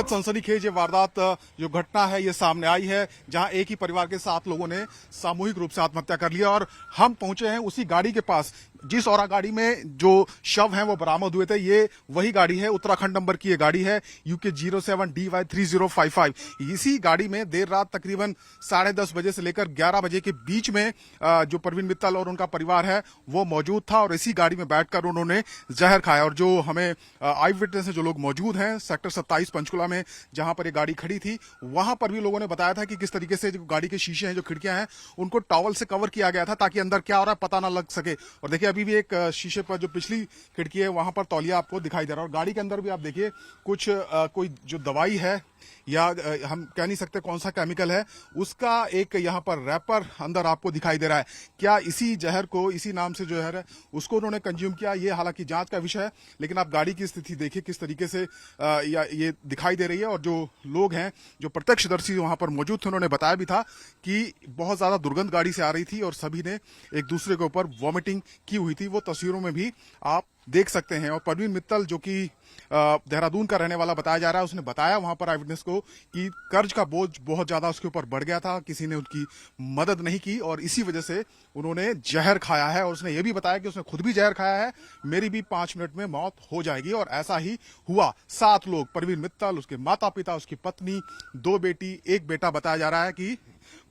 बेहद सनसनीखेज ये वारदात जो घटना है ये सामने आई है, जहां एक ही परिवार के 7 लोगों ने सामूहिक रूप से आत्महत्या कर लिया। और हम पहुंचे हैं उसी गाड़ी के पास जिस और गाड़ी में जो शव हैं वो बरामद हुए थे। ये वही गाड़ी है, उत्तराखंड नंबर की ये गाड़ी है, UK 07DY3055। इसी गाड़ी में देर रात तकरीबन 10:30 बजे से लेकर 11 बजे के बीच में जो परवीन मित्तल और उनका परिवार है वो मौजूद था और इसी गाड़ी में बैठकर उन्होंने जहर खाया। और जो हमें आई विटनेस जो लोग मौजूद हैं सेक्टर 27 पंचकुला में जहां पर ये गाड़ी खड़ी थी, वहां पर भी लोगों ने बताया था कि किस तरीके से जो गाड़ी के शीशे हैं, जो खिड़कियां हैं, उनको टॉवल से कवर किया गया था ताकि अंदर क्या हो रहा है पता ना लग सके। और देखिए अभी भी एक शीशे पर जो पिछली खिड़की है वहां पर तौलिया आपको दिखाई दे रहा है। और गाड़ी के अंदर भी आप देखिए कुछ कोई जो दवाई है या हम कह नहीं सकते कौन सा केमिकल है, उसका एक यहाँ पर रैपर अंदर आपको दिखाई दे रहा है। क्या इसी जहर को, इसी नाम से जो जहर है उसको उन्होंने कंज्यूम किया, ये हालांकि जांच का विषय है। लेकिन आप गाड़ी की स्थिति देखिए किस तरीके से ये दिखाई दे रही है। और जो लोग हैं, जो प्रत्यक्षदर्शी वहां पर मौजूद थे, उन्होंने बताया भी था कि बहुत ज्यादा दुर्गंध गाड़ी से आ रही थी और सभी ने एक दूसरे के ऊपर वॉमिटिंग की हुई थी। वो तस्वीरों में भी आप देख सकते हैं। और परवीन मित्तल जो कि देहरादून का रहने वाला बताया जा रहा है, उसने बताया वहां पर आई विटनेस को कि कर्ज का बोझ बहुत ज्यादा उसके ऊपर बढ़ गया था, किसी ने उनकी मदद नहीं की और इसी वजह से उन्होंने जहर खाया है। और उसने ये भी बताया कि उसने खुद भी जहर खाया है, मेरी भी 5 मिनट में मौत हो जाएगी। और ऐसा ही हुआ। 7 लोग, परवीन मित्तल, उसके माता पिता, उसकी पत्नी, 2 बेटी, 1 बेटा बताया जा रहा है कि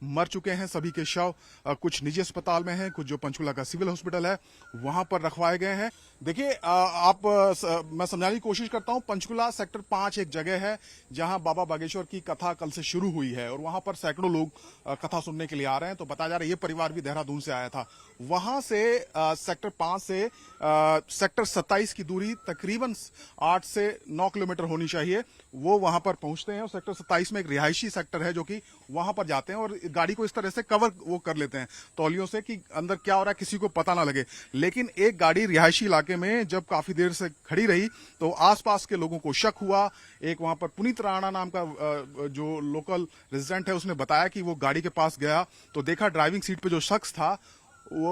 मर चुके हैं। सभी के शव कुछ निजी अस्पताल में हैं, कुछ जो पंचकुला का सिविल हॉस्पिटल है वहां पर रखवाए गए हैं। देखिए मैं समझाने की कोशिश करता हूं। पंचकुला सेक्टर 5 एक जगह है जहां बाबा बागेश्वर की कथा कल से शुरू हुई है और वहां पर सैकड़ों लोग कथा सुनने के लिए आ रहे हैं। तो बताया जा रहा है ये परिवार भी देहरादून से आया था। वहां से सेक्टर 5 से सेक्टर 27 की दूरी तकरीबन 8 से 9 किलोमीटर होनी चाहिए। वो वहां पर पहुंचते हैं और सेक्टर 27 में एक रिहायशी सेक्टर है जो कि वहां पर जाते हैं और गाड़ी को इस तरह से कवर वो कर लेते हैं तौलियों से कि अंदर क्या हो रहा है किसी को पता ना लगे। लेकिन एक गाड़ी रिहायशी इलाके में जब काफी देर से खड़ी रही तो आसपास के लोगों को शक हुआ। एक वहां पर पुनीत राणा नाम का जो लोकल रेजिडेंट है, उसने बताया कि वो गाड़ी के पास गया तो देखा ड्राइविंग सीट पे जो शख्स था वो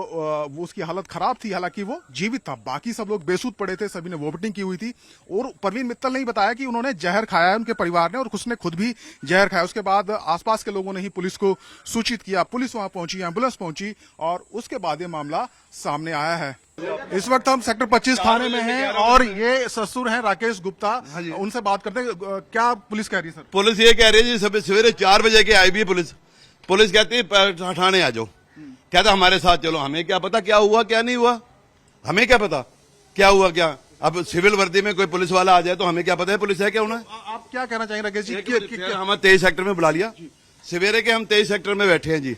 उसकी हालत खराब थी, हालांकि वो जीवित था। बाकी सब लोग बेसुध पड़े थे, सभी ने वोमिटिंग की हुई थी। और परवीन मित्तल ने ही बताया कि उन्होंने जहर खाया है, उनके परिवार ने, और उसने खुद भी जहर खाया। उसके बाद आसपास के लोगों ने ही पुलिस को सूचित किया, पुलिस वहां पहुंची, एम्बुलेंस पहुंची और उसके बाद ये मामला सामने आया है। इस वक्त हम सेक्टर 25 थाने में हैं और ये ससुर हैं राकेश गुप्ता, उनसे बात करते हैं। क्या पुलिस कह रही है सर? पुलिस ये कह रही है जी सवेरे 4 बजे के आई भी पुलिस कहती है थाने आ जाओ, कहता हमारे साथ चलो। हमें क्या पता क्या हुआ क्या नहीं हुआ, हमें क्या पता क्या हुआ क्या। अब सिविल वर्दी में कोई पुलिस वाला आ जाए तो हमें क्या पता है पुलिस है क्या होना। आप क्या कहना चाहेंगे राकेश जी? हमें 23 सेक्टर में बुला लिया, सवेरे के हम 23 सेक्टर में बैठे हैं जी,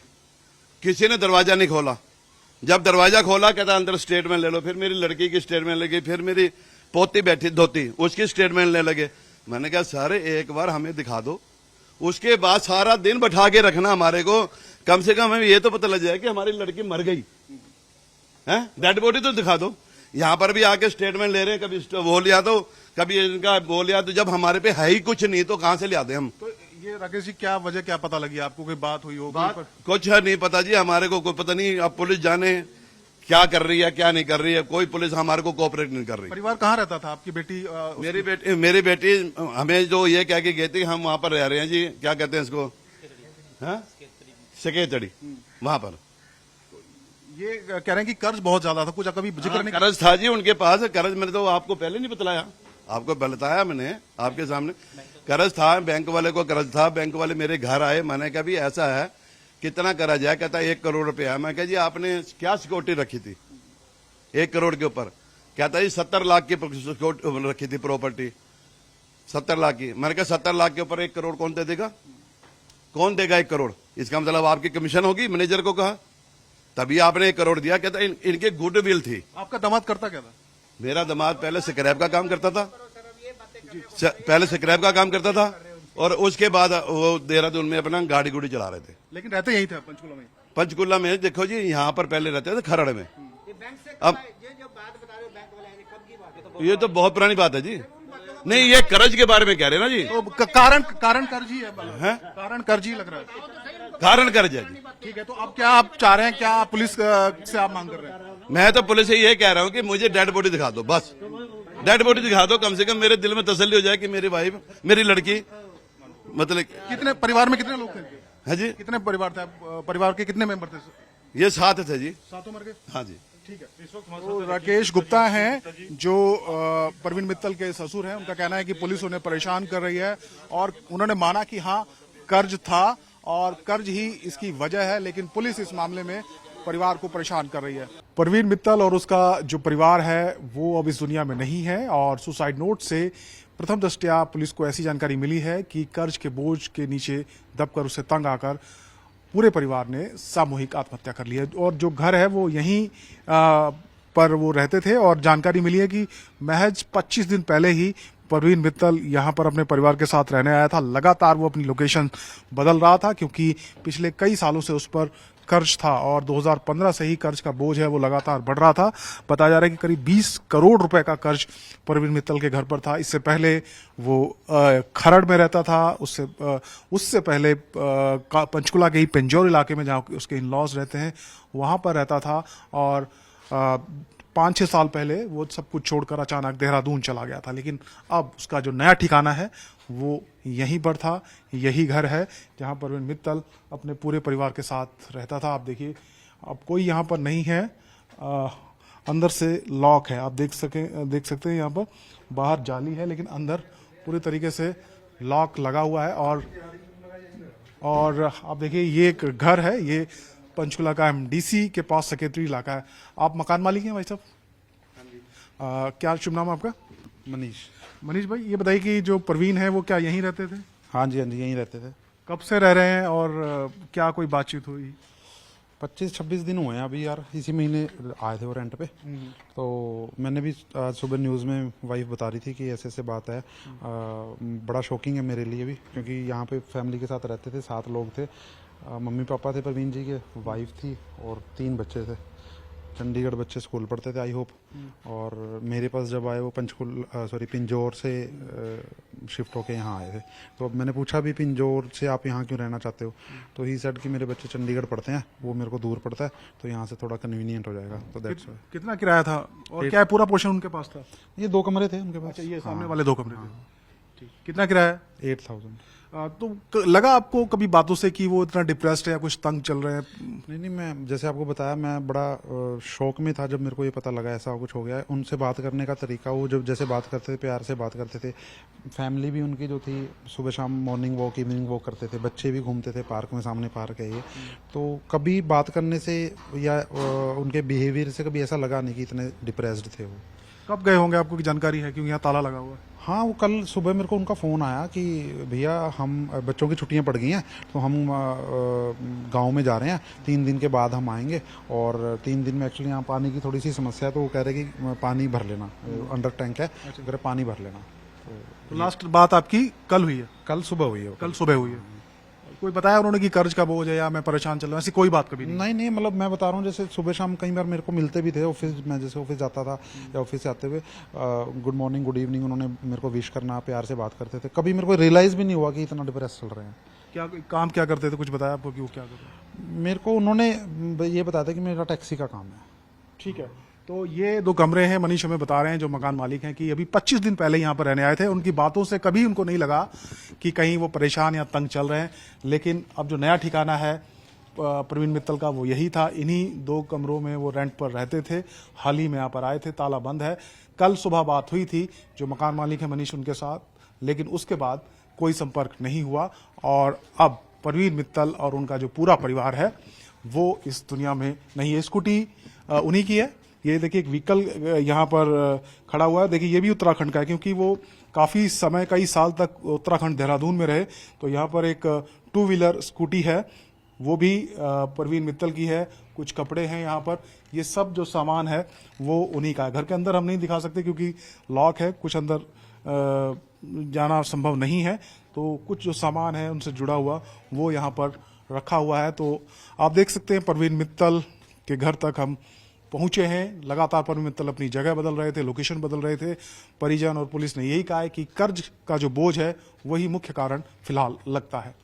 किसी ने दरवाजा नहीं खोला। जब दरवाजा खोला कहता अंदर स्टेटमेंट ले लो। फिर मेरी लड़की की स्टेटमेंट लगी, फिर मेरी पोती बैठी धोती, उसकी स्टेटमेंट लेने लगे। मैंने कहा सारे एक बार हमें दिखा दो, उसके बाद सारा दिन बैठा के रखना हमारे को। कम से कम हमें ये तो पता लग जाए कि हमारी लड़की मर गई है, डेड बॉडी तो दिखा दो। यहां पर भी आके स्टेटमेंट ले रहे हैं, कभी वो लिया दो, कभी इनका वो लिया। तो जब हमारे पे है ही कुछ नहीं तो कहां से लिया दे हम। तो ये राकेश जी क्या वजह क्या पता लगी आपको, कोई बात हुई हो? कुछ है नहीं पता जी, हमारे को कोई पता नहीं। अब पुलिस जाने क्या कर रही है क्या नहीं कर रही है, कोई पुलिस हमारे को कोऑपरेट नहीं कर रही। परिवार कहाँ रहता था? आपकी बेटी? मेरी बेटी हमें जो ये कह के गई थी हम वहां पर रह रहे हैं जी, क्या कहते हैं इसको, सकेतड़ी, वहां पर। ये कह रहे हैं कि कर्ज बहुत ज्यादा था, कुछ कभी जिक्र नहीं? कर्ज था जी उनके पास, कर्ज मैंने तो आपको पहले नहीं बतलाया, आपको बताया मैंने आपके सामने। कर्ज था, बैंक वाले को कर्ज था। बैंक वाले मेरे घर आए, मैंने कहा भी ऐसा है कितना कर्ज है, कहता 1 करोड़ रुपया। मैं कहा जी आपने क्या सिक्योरिटी रखी थी 1 करोड़ के ऊपर? कहता जी 70 लाख की सिक्योरिटी रखी थी, प्रॉपर्टी 70 लाख की। मैंने कहा 70 लाख के ऊपर 1 करोड़ कौन दे देगा, कौन देगा 1 करोड़? इसका मतलब आपकी कमीशन होगी। मैनेजर को कहा तभी आपने 1 करोड़ दिया। कहता इनके गुडविल थी। आपका दामाद करता क्या था? मेरा दामाद पहले स्क्रैप का काम करता था, पहले स्क्रैप का काम करता था और उसके बाद वो देहरादून में अपना गाड़ी गुड़ी चला रहे थे। लेकिन रहते यही थे पंचकुला में? पंचकुला में देखो जी, यहाँ पर पहले रहते थे खरड़ में। अब ये तो बहुत पुरानी बात है जी। नहीं, ये कर्ज के बारे में कह रहे हैं ना जी। तो कारण कर्ज ही है, कारण कर्ज ही लग रहा है। कारण कर्ज है जी। ठीक है, तो अब क्या आप चाह रहे हैं, क्या पुलिस से आप मांग कर रहे हैं? मैं तो पुलिस से ये कह रहा हूँ कि मुझे डेड बॉडी दिखा दो बस। डेड बॉडी दिखा दो, कम से कम मेरे दिल में तसल्ली हो जाए कि मेरी वाइफ, मेरी लड़की, मतलब कितने परिवार में कितने लोग थे? है जी, कितने परिवार थे? परिवार के कितने मेंबर थे? ये 7 थे जी। सातों मर गए? हाँ जी। ठीक है। तो राकेश गुप्ता हैं जो परवीन मित्तल के ससुर हैं। उनका कहना है कि पुलिस उन्हें परेशान कर रही है और उन्होंने माना कि हाँ कर्ज था और कर्ज ही इसकी वजह है, लेकिन पुलिस इस मामले में परिवार को परेशान कर रही है। परवीन मित्तल और उसका जो परिवार है वो अब इस दुनिया में नहीं है और सुसाइड नोट से प्रथम दृष्टया पुलिस को ऐसी जानकारी मिली है कि कर्ज के बोझ के नीचे दबकर उसे तंग आकर पूरे परिवार ने सामूहिक आत्महत्या कर ली है। और जो घर है वो यहीं पर वो रहते थे और जानकारी मिली है कि महज 25 दिन पहले ही परवीन मित्तल यहाँ पर अपने परिवार के साथ रहने आया था। लगातार वो अपनी लोकेशन बदल रहा था क्योंकि पिछले कई सालों से उस पर कर्ज था और 2015 से ही कर्ज का बोझ है वो लगातार बढ़ रहा था। बताया जा रहा है कि करीब 20 करोड़ रुपए का कर्ज परवीन मित्तल के घर पर था। इससे पहले वो खरड़ में रहता था, उससे पहले पंचकुला के ही पिंजौर इलाके में जहाँ उसके इन लॉज रहते हैं वहां पर रहता था और 5-6 साल पहले वो सब कुछ छोड़कर अचानक देहरादून चला गया था। लेकिन अब उसका जो नया ठिकाना है वो यहीं पर था, यही घर है जहां परवीन मित्तल अपने पूरे परिवार के साथ रहता था। आप देखिए अब कोई यहाँ पर नहीं है, अंदर से लॉक है। आप देख सकते हैं यहाँ पर बाहर जाली है लेकिन अंदर पूरे तरीके से लॉक लगा हुआ है। और आप देखिए ये एक घर है, ये पंचकुला का एमडीसी के पास सेक्रेटरी इलाका है। आप मकान मालिक हैं भाई साहब? क्या शुभ नाम है आपका? मनीष भाई, ये बताइए कि जो परवीन है वो क्या यहीं रहते थे? हाँ जी यहीं रहते थे। कब से रह रहे हैं और क्या कोई बातचीत हुई? 25-26 दिन हुए हैं अभी यार, इसी महीने आए थे वो रेंट पे। तो मैंने भी आज सुबह न्यूज़ में वाइफ बता रही थी कि ऐसे ऐसे बात है। बड़ा शॉकिंग है मेरे लिए भी क्योंकि यहाँ पे फैमिली के साथ रहते थे, 7 लोग थे। मम्मी पापा थे परवीन जी के, वाइफ थी और 3 बच्चे थे। चंडीगढ़ बच्चे स्कूल पढ़ते थे आई होप। और मेरे पास जब आए वो पिंजौर से शिफ्ट होके यहाँ आए थे। तो अब मैंने पूछा भी पिंजौर से आप यहाँ क्यों रहना चाहते हो? तो ही सेड कि मेरे बच्चे चंडीगढ़ पढ़ते हैं, वो मेरे को दूर पड़ता है तो यहाँ से थोड़ा कन्वीनियंट हो जाएगा। तो दैट्स व्हाई। कितना किराया था और क्या पूरा पोर्शन उनके पास था? ये 2 कमरे थे उनके पास। अच्छा, ये सामने वाले 2 कमरे थे। ठीक, कितना किराया है? 8,000। तो लगा आपको कभी बातों से कि वो इतना डिप्रेस्ड है या कुछ तंग चल रहे हैं? नहीं, मैं जैसे आपको बताया, मैं बड़ा शौक में था जब मेरे को ये पता लगा ऐसा कुछ हो गया है। उनसे बात करने का तरीका, वो जब जैसे बात करते थे, प्यार से बात करते थे। फैमिली भी उनकी जो थी, सुबह शाम मॉर्निंग वॉक, इवनिंग वॉक करते थे। बच्चे भी घूमते थे पार्क में, सामने पार्क है ये। तो कभी बात करने से या उनके बिहेवियर से कभी ऐसा लगा नहीं कि इतने डिप्रेस्ड थे वो। कब गए होंगे, आपको की जानकारी है? क्योंकि यहाँ ताला लगा हुआ है। हाँ, वो कल सुबह मेरे को उनका फ़ोन आया कि भैया हम बच्चों की छुट्टियां पड़ गई हैं तो हम गांव में जा रहे हैं, 3 दिन के बाद हम आएंगे। और 3 दिन में एक्चुअली यहाँ पानी की थोड़ी सी समस्या है तो वो कह रहे कि पानी भर लेना, अंडर टैंक है, अगर पानी भर लेना। तो लास्ट बात आपकी कल हुई है? कल सुबह हुई है। कल सुबह हुई है। कोई बताया उन्होंने कि कर्ज का बोझ है या मैं परेशान चल रहा हूँ, ऐसी कोई बात कभी नहीं? नहीं, मतलब मैं बता रहा हूँ, जैसे सुबह शाम कई बार मेरे को मिलते भी थे ऑफिस में। जैसे ऑफिस जाता था या ऑफिस से आते हुए गुड मॉर्निंग, गुड इवनिंग उन्होंने मेरे को विश करना, प्यार से बात करते थे। कभी मेरे को रियलाइज भी नहीं हुआ कि इतना डिप्रेस चल रहे हैं। क्या काम क्या करते थे, कुछ बताया आपको कि वो क्या करते थे? मेरे को उन्होंने ये बताया था कि मेरा टैक्सी का काम है। ठीक है। तो ये 2 कमरे हैं, मनीष हमें बता रहे हैं जो मकान मालिक हैं कि अभी 25 दिन पहले यहाँ पर रहने आए थे। उनकी बातों से कभी उनको नहीं लगा कि कहीं वो परेशान या तंग चल रहे हैं। लेकिन अब जो नया ठिकाना है परवीन मित्तल का वो यही था। इन्हीं 2 कमरों में वो रेंट पर रहते थे। हाल ही में यहाँ पर आए थे, ताला बंद है। कल सुबह बात हुई थी जो मकान मालिक है मनीष उनके साथ, लेकिन उसके बाद कोई संपर्क नहीं हुआ। और अब परवीन मित्तल और उनका जो पूरा परिवार है वो इस दुनिया में नहीं है। स्कूटी उन्हीं की है। ये देखिए एक व्हीकल यहाँ पर खड़ा हुआ है। देखिए ये भी उत्तराखंड का है क्योंकि वो काफी समय, कई साल तक उत्तराखंड देहरादून में रहे। तो यहाँ पर एक 2 व्हीलर स्कूटी है, वो भी परवीन मित्तल की है। कुछ कपड़े हैं यहाँ पर। ये सब जो सामान है वो उन्हीं का है। घर के अंदर हम नहीं दिखा सकते क्योंकि लॉक है, कुछ अंदर जाना संभव नहीं है। तो कुछ जो सामान है उनसे जुड़ा हुआ वो यहाँ पर रखा हुआ है। तो आप देख सकते हैं परवीन मित्तल के घर तक हम पहुंचे हैं। लगातार परवीन मित्तल अपनी जगह बदल रहे थे, लोकेशन बदल रहे थे। परिजन और पुलिस ने यही कहा है कि कर्ज का जो बोझ है वही मुख्य कारण फिलहाल लगता है।